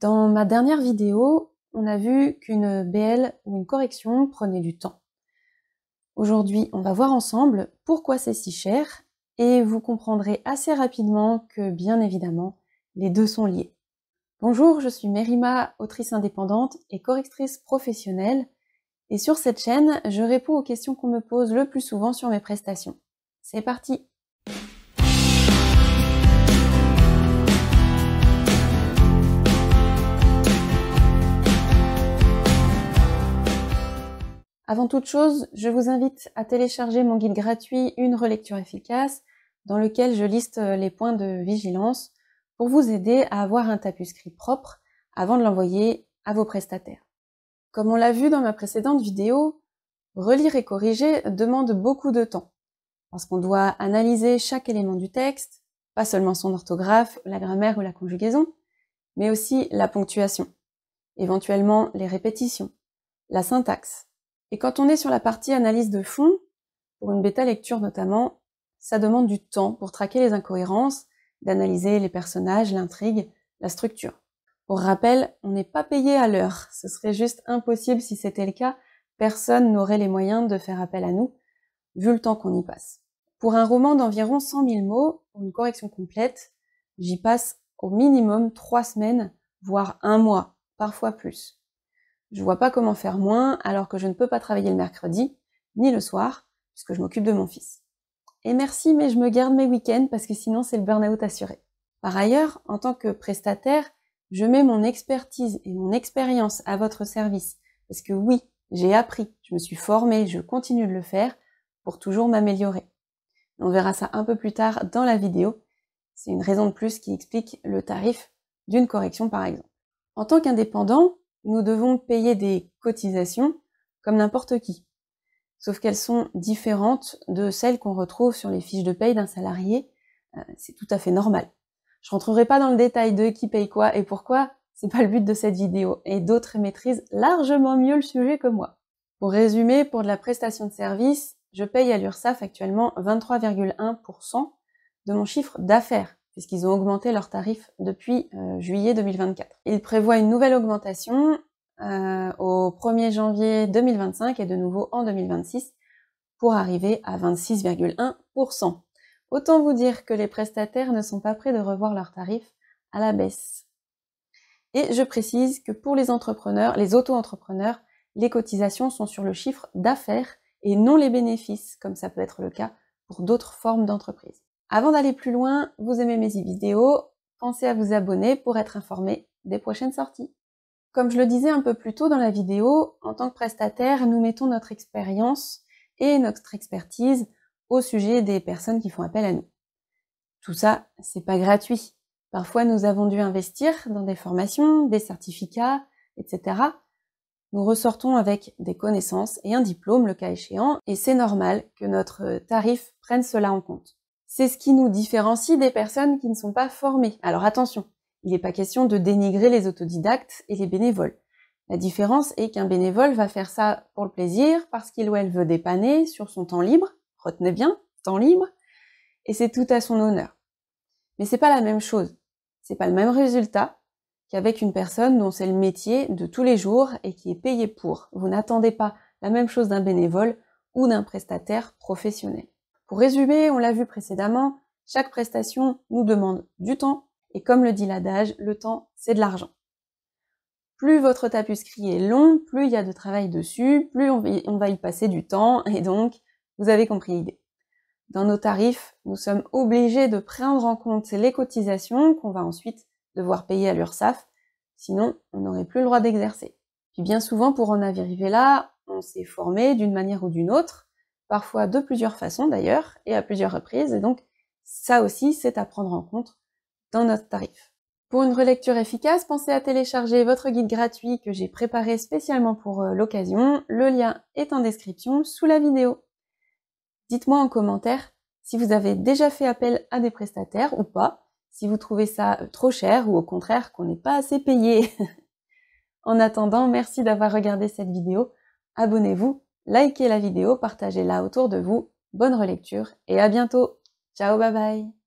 Dans ma dernière vidéo, on a vu qu'une BL ou une correction prenait du temps. Aujourd'hui, on va voir ensemble pourquoi c'est si cher et vous comprendrez assez rapidement que, bien évidemment, les deux sont liés. Bonjour, je suis Merima, autrice indépendante et correctrice professionnelle, et sur cette chaîne, je réponds aux questions qu'on me pose le plus souvent sur mes prestations. C'est parti! Avant toute chose, je vous invite à télécharger mon guide gratuit Une relecture efficace, dans lequel je liste les points de vigilance pour vous aider à avoir un tapuscrit propre avant de l'envoyer à vos prestataires. Comme on l'a vu dans ma précédente vidéo, relire et corriger demande beaucoup de temps, parce qu'on doit analyser chaque élément du texte, pas seulement son orthographe, la grammaire ou la conjugaison, mais aussi la ponctuation, éventuellement les répétitions, la syntaxe. Et quand on est sur la partie analyse de fond, pour une bêta lecture notamment, ça demande du temps pour traquer les incohérences, d'analyser les personnages, l'intrigue, la structure. Pour rappel, on n'est pas payé à l'heure, ce serait juste impossible si c'était le cas, personne n'aurait les moyens de faire appel à nous, vu le temps qu'on y passe. Pour un roman d'environ 100 000 mots, pour une correction complète, j'y passe au minimum 3 semaines, voire 1 mois, parfois plus. Je vois pas comment faire moins alors que je ne peux pas travailler le mercredi, ni le soir, puisque je m'occupe de mon fils. Et merci, mais je me garde mes week-ends parce que sinon c'est le burn-out assuré. Par ailleurs, en tant que prestataire, je mets mon expertise et mon expérience à votre service. Parce que oui, j'ai appris, je me suis formée, je continue de le faire pour toujours m'améliorer. On verra ça un peu plus tard dans la vidéo. C'est une raison de plus qui explique le tarif d'une correction par exemple. En tant qu'indépendant, nous devons payer des cotisations comme n'importe qui. Sauf qu'elles sont différentes de celles qu'on retrouve sur les fiches de paye d'un salarié. C'est tout à fait normal. Je rentrerai pas dans le détail de qui paye quoi et pourquoi, c'est pas le but de cette vidéo. Et d'autres maîtrisent largement mieux le sujet que moi. Pour résumer, pour de la prestation de service, je paye à l'URSSAF actuellement 23,1% de mon chiffre d'affaires, puisqu'ils ont augmenté leurs tarifs depuis juillet 2024. Ils prévoient une nouvelle augmentation au 1er janvier 2025 et de nouveau en 2026 pour arriver à 26,1%. Autant vous dire que les prestataires ne sont pas prêts de revoir leurs tarifs à la baisse. Et je précise que pour les entrepreneurs, les auto-entrepreneurs, les cotisations sont sur le chiffre d'affaires et non les bénéfices, comme ça peut être le cas pour d'autres formes d'entreprises. Avant d'aller plus loin, vous aimez mes vidéos, pensez à vous abonner pour être informé des prochaines sorties. Comme je le disais un peu plus tôt dans la vidéo, en tant que prestataire, nous mettons notre expérience et notre expertise au sujet des personnes qui font appel à nous. Tout ça, c'est pas gratuit. Parfois, nous avons dû investir dans des formations, des certificats, etc. Nous ressortons avec des connaissances et un diplôme, le cas échéant, et c'est normal que notre tarif prenne cela en compte. C'est ce qui nous différencie des personnes qui ne sont pas formées. Alors attention, il n'est pas question de dénigrer les autodidactes et les bénévoles. La différence est qu'un bénévole va faire ça pour le plaisir, parce qu'il ou elle veut dépanner sur son temps libre, retenez bien, temps libre, et c'est tout à son honneur. Mais c'est pas la même chose, c'est pas le même résultat qu'avec une personne dont c'est le métier de tous les jours et qui est payée pour. Vous n'attendez pas la même chose d'un bénévole ou d'un prestataire professionnel. Pour résumer, on l'a vu précédemment, chaque prestation nous demande du temps, et comme le dit l'adage, le temps, c'est de l'argent. Plus votre tapuscrit est long, plus il y a de travail dessus, plus on va y passer du temps, et donc, vous avez compris l'idée. Dans nos tarifs, nous sommes obligés de prendre en compte les cotisations qu'on va ensuite devoir payer à l'URSSAF, sinon on n'aurait plus le droit d'exercer. Puis bien souvent, pour en arriver là, on s'est formé d'une manière ou d'une autre, parfois de plusieurs façons d'ailleurs, et à plusieurs reprises, et donc ça aussi c'est à prendre en compte dans notre tarif. Pour une relecture efficace, pensez à télécharger votre guide gratuit que j'ai préparé spécialement pour l'occasion, le lien est en description sous la vidéo. Dites-moi en commentaire si vous avez déjà fait appel à des prestataires ou pas, si vous trouvez ça trop cher ou au contraire qu'on n'est pas assez payé. En attendant, merci d'avoir regardé cette vidéo, abonnez-vous, likez la vidéo, partagez-la autour de vous, bonne relecture et à bientôt. Ciao, bye bye.